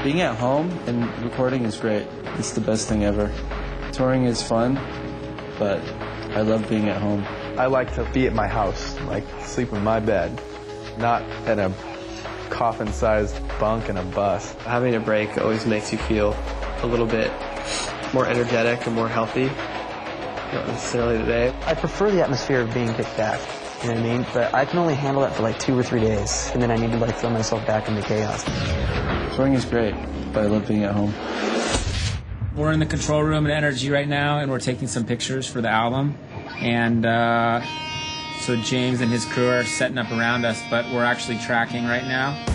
Being at home and recording is great. It's the best thing ever. Touring is fun, but I love being at home. I like to be at my house, like sleep in my bed, not in a coffin-sized bunk in a bus. Having a break always makes you feel a little bit more energetic and more healthy. Not necessarily today. I prefer the atmosphere of being kicked back, you know what I mean? But I can only handle that for like 2 or 3 days, and then I need to like throw myself back into chaos. Touring is great, but I love being at home. We're in the control room at Energy right now, and we're taking some pictures for the album. And so James and his crew are setting up around us, but we're actually tracking right now.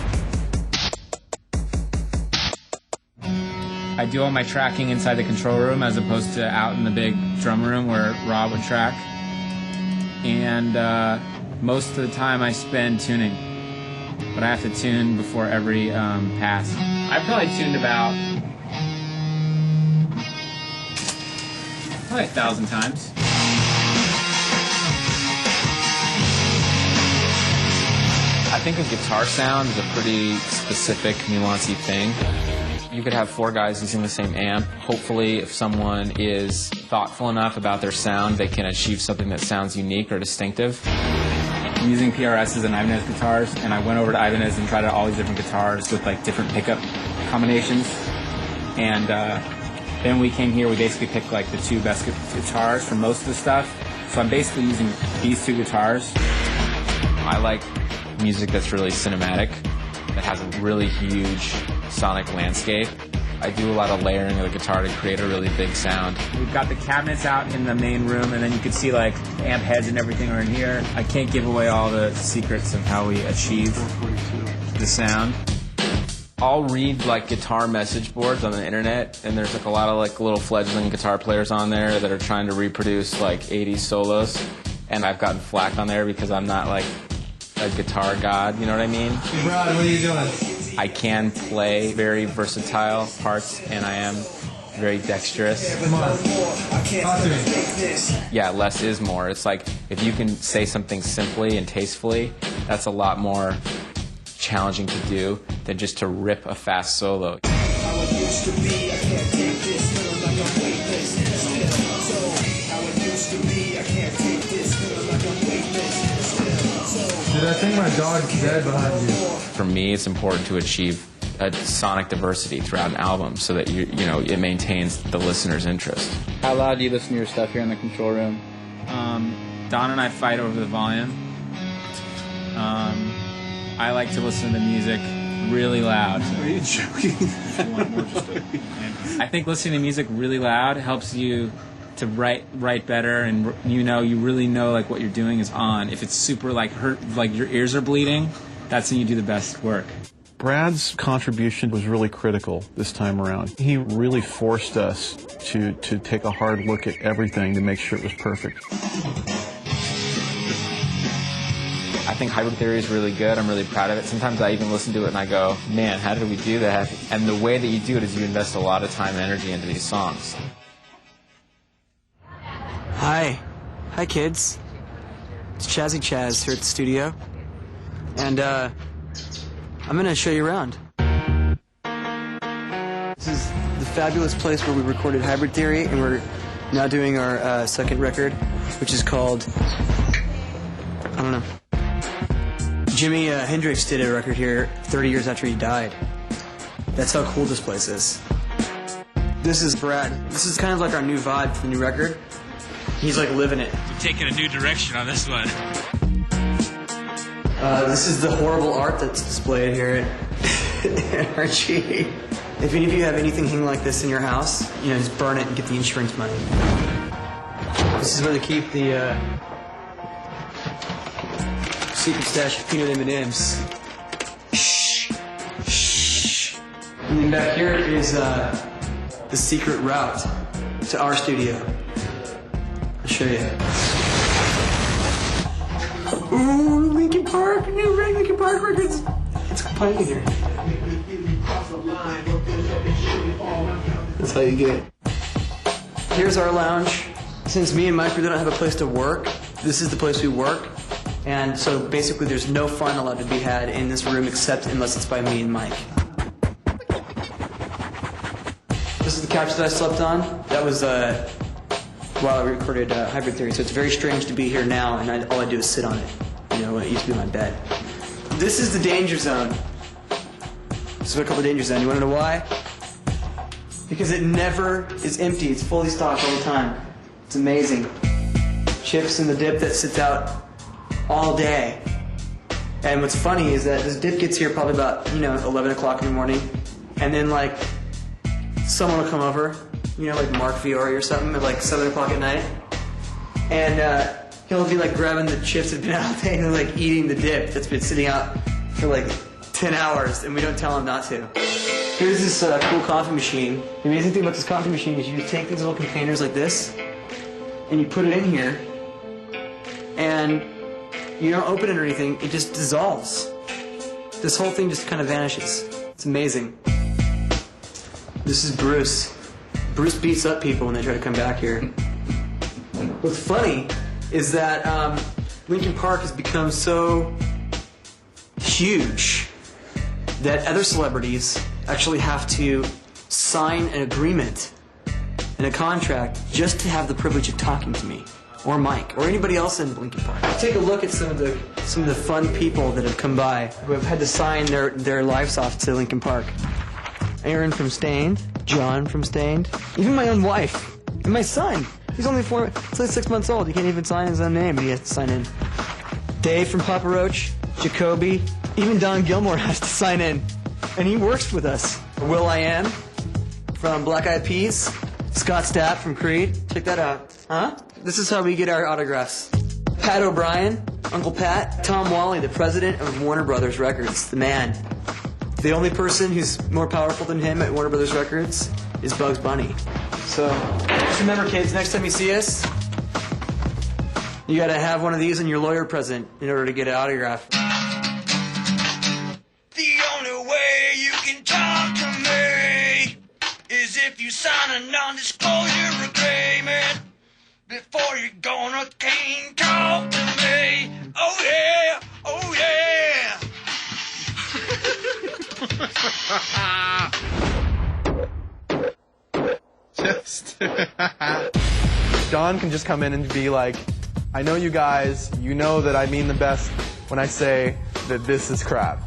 I do all my tracking inside the control room as opposed to out in the big drum room where Rob would track. And most of the time I spend tuning, but I have to tune before every pass. I've probably tuned about 1,000 times. I think a guitar sound is a pretty specific, nuancey thing. You could have 4 guys using the same amp. Hopefully, if someone is thoughtful enough about their sound, they can achieve something that sounds unique or distinctive. I'm using PRSs and Ibanez guitars, and I went over to Ibanez and tried out all these different guitars with like different pickup combinations. And then we came here, we basically picked like the 2 best guitars for most of the stuff. So I'm basically using these 2 guitars. I like music that's really cinematic, that has a really huge sonic landscape. I do a lot of layering of the guitar to create a really big sound. We've got the cabinets out in the main room, and then you can see like amp heads and everything are in here. I can't give away all the secrets of how we achieve the sound. I'll read like guitar message boards on the internet, and there's like a lot of like little fledgling guitar players on there that are trying to reproduce like 80s solos, and I've gotten flack on there because I'm not like a guitar god, you know what I mean? Brad, what are you doing? I can play very versatile parts, and I am very dexterous. Come on, talk to me. Yeah, less is more. It's like if you can say something simply and tastefully, that's a lot more challenging to do than just to rip a fast solo. Dude, I think my dog's dead behind you. For me, it's important to achieve a sonic diversity throughout an album so that you know it maintains the listener's interest. How loud do you listen to your stuff here in the control room? Don and I fight over the volume. I like to listen to music really loud. Are you joking? I think listening to music really loud helps you to write better, and you really know like what you're doing is on. If it's super like hurt, like your ears are bleeding, that's when you do the best work. Brad's contribution was really critical this time around. He really forced us to take a hard look at everything to make sure it was perfect. I think Hybrid Theory is really good. I'm really proud of it. Sometimes I even listen to it and I go, man, how did we do that? And the way that you do it is you invest a lot of time and energy into these songs. Hi kids. It's Chazzy Chaz here at the studio. And I'm gonna show you around. This is the fabulous place where we recorded Hybrid Theory, and we're now doing our second record, which is called, I don't know. Jimi Hendrix did a record here 30 years after he died. That's how cool this place is. This is Brad. This is kind of like our new vibe for the new record. He's like living it. We're taking a new direction on this one. This is the horrible art that's displayed here at NRG. If any of you have anything hanging like this in your house, just burn it and get the insurance money. This is where they keep the secret stash of peanut M&Ms. Shh. Shh. And then back here is the secret route to our studio. I'll show you. Ooh, Linkin Park, new Linkin Park records. It's playing here. That's how you get it. Here's our lounge. Since me and Mike really don't have a place to work, this is the place we work. And so basically there's no fun allowed to be had in this room except unless it's by me and Mike. This is the couch that I slept on. That was while I recorded Hybrid Theory, so it's very strange to be here now, and all I do is sit on it. You know, it used to be my bed. This is the danger zone. This is what I call the danger zone. You want to know why? Because it never is empty. It's fully stocked all the time. It's amazing. Chips in the dip that sits out all day. And what's funny is that this dip gets here probably about, 11 o'clock in the morning. And then, like, someone will come over, like Mark Fiore or something at, like, 7 o'clock at night. And he'll be, like, grabbing the chips that have been out all day and, like, eating the dip that's been sitting out for, like, 10 hours. And we don't tell him not to. Here's this cool coffee machine. The amazing thing about this coffee machine is you just take these little containers like this, and you put it in here, and you don't open it or anything, it just dissolves. This whole thing just kind of vanishes. It's amazing. This is Bruce. Bruce beats up people when they try to come back here. What's funny is that Linkin Park has become so huge that other celebrities actually have to sign an agreement and a contract just to have the privilege of talking to me, or Mike, or anybody else in Linkin Park. Take a look at some of the fun people that have come by who have had to sign their lives off to Linkin Park. Aaron from Stained, John from Stained, even my own wife, and my son. He's only 6 months old. He can't even sign his own name, but he has to sign in. Dave from Papa Roach, Jacoby, even Don Gilmore has to sign in. And he works with us. Will.i.am from Black Eyed Peas. Scott Stapp from Creed. Check that out. Huh? This is how we get our autographs. Pat O'Brien, Uncle Pat. Tom Wally, the president of Warner Brothers Records. The man. The only person who's more powerful than him at Warner Brothers Records is Bugs Bunny. So, just remember, kids, next time you see us, you gotta have one of these in your lawyer present in order to get an autograph. If you sign a non-disclosure agreement before you're gonna came talk to me. Oh yeah, oh yeah. John can just come in and be like, I know you guys, you know that I mean the best when I say that this is crap.